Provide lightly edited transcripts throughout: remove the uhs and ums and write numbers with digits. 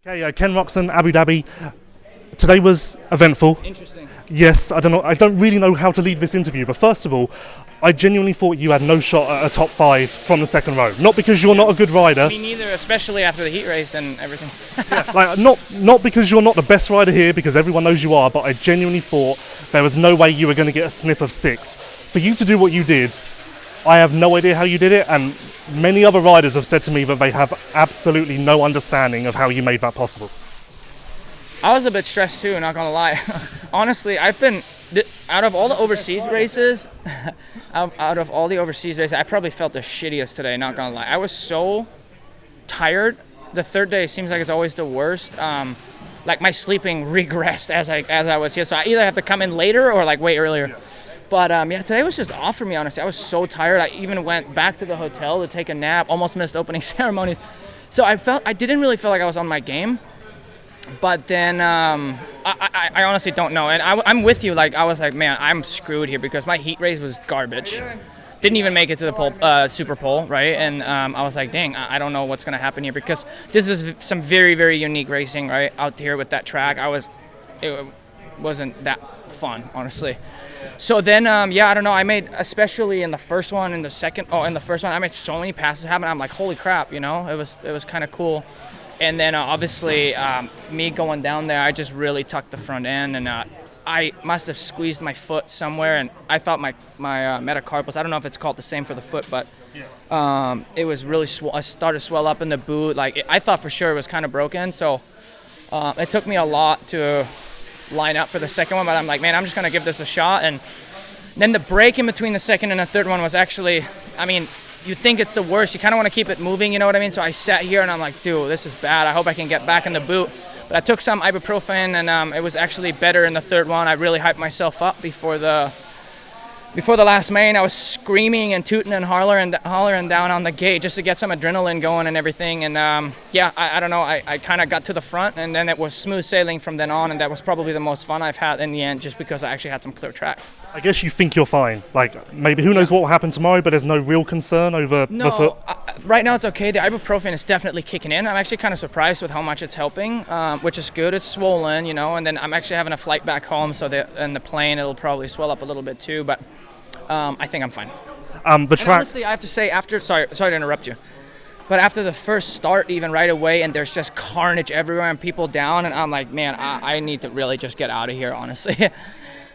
Okay, Ken Roczen, Abu Dhabi. Today was eventful. Interesting. Yes, I don't really know how to lead this interview, but first of all, I genuinely thought you had no shot at a top 5 from the second row. Not because you're not a good rider. Me neither, especially after the heat race and everything. Not because you're not the best rider here, because everyone knows you are, but I genuinely thought there was no way you were going to get a sniff of 6th. For you to do what you did, I have no idea how you did it, and many other riders have said to me that they have absolutely no understanding of how you made that possible. I was a bit stressed too, not gonna lie. Honestly, I've been, out of all the overseas races, I probably felt the shittiest today, not gonna lie. I was so tired. The third day seems like it's always the worst. Like my sleeping regressed as I was here, so I either have to come in later or like way earlier. But yeah, today was just off for me, honestly. I was so tired. I even went back to the hotel to take a nap, almost missed opening ceremonies. So I didn't really feel like I was on my game. But then I honestly don't know. And I'm with you. Like, I was like, man, I'm screwed here because my heat race was garbage. Didn't even make it to the super pole, right? And I was like, dang, I don't know what's going to happen here because this is some very, very unique racing, right? Out here with that track, it wasn't that fun, honestly. So then, yeah, I don't know. I made, especially in the first one, in the first one, I made so many passes happen. I'm like, holy crap, you know? It was kind of cool. And then obviously me going down there, I just really tucked the front end, and I must have squeezed my foot somewhere, and I thought my metacarpals, I don't know if it's called the same for the foot, but it was really I started to swell up in the boot. Like I thought for sure it was kind of broken, so it took me a lot to line up for the second one, but I'm like, man, I'm just gonna give this a shot. And then the break in between the second and the third one was actually, I mean, you think it's the worst. You kind of want to keep it moving, you know what I mean? So I sat here and I'm like, dude, this is bad. I hope I can get back in the boot. But I took some ibuprofen and it was actually better in the third one. I really hyped myself up before the last main. I was screaming and tooting and hollering down on the gate just to get some adrenaline going and everything. And yeah, I don't know. I kind of got to the front, and then it was smooth sailing from then on. And that was probably the most fun I've had in the end, just because I actually had some clear track. I guess you think you're fine. Like, maybe who knows what will happen tomorrow, but there's no real concern over the foot? Right now it's okay. The ibuprofen is definitely kicking in. I'm actually kind of surprised with how much it's helping, which is good. It's swollen, you know, and then I'm actually having a flight back home, so in the plane it'll probably swell up a little bit too, but I think I'm fine. The track. And honestly, I have to say, sorry to interrupt you, but after the first start, even right away, and there's just carnage everywhere and people down, and I'm like, man, I need to really just get out of here, honestly.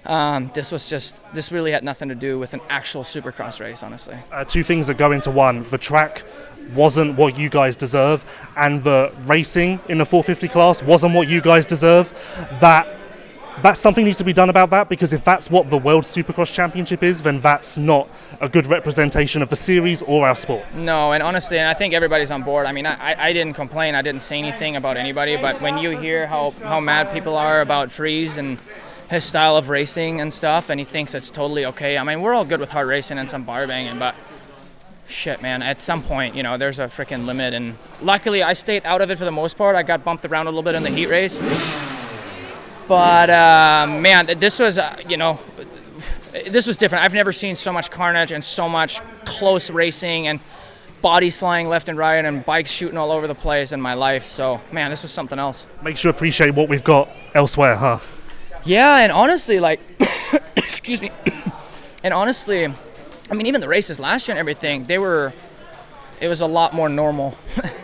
This really had nothing to do with an actual Supercross race, honestly. Two things that go into one. The track wasn't what you guys deserve, and the racing in the 450 class wasn't what you guys deserve. That's something needs to be done about that, because if that's what the World Supercross Championship is, then that's not a good representation of the series or our sport. No, and honestly, and I think everybody's on board. I mean, I didn't complain. I didn't say anything about anybody, but when you hear how mad people are about Freeze and his style of racing and stuff, and he thinks it's totally okay. I mean, we're all good with hard racing and some bar banging, but shit, man, at some point, you know, there's a freaking limit. And luckily, I stayed out of it for the most part. I got bumped around a little bit in the heat race. But, man, this was, this was different. I've never seen so much carnage and so much close racing and bodies flying left and right and bikes shooting all over the place in my life. So, man, this was something else. Makes you appreciate what we've got elsewhere, huh? Yeah, and honestly, like, excuse me, and honestly, I mean, even the races last year and everything, it was a lot more normal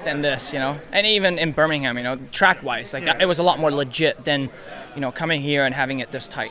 than this, you know, and even in Birmingham, you know, track-wise, like, it was a lot more legit than, you know, coming here and having it this tight.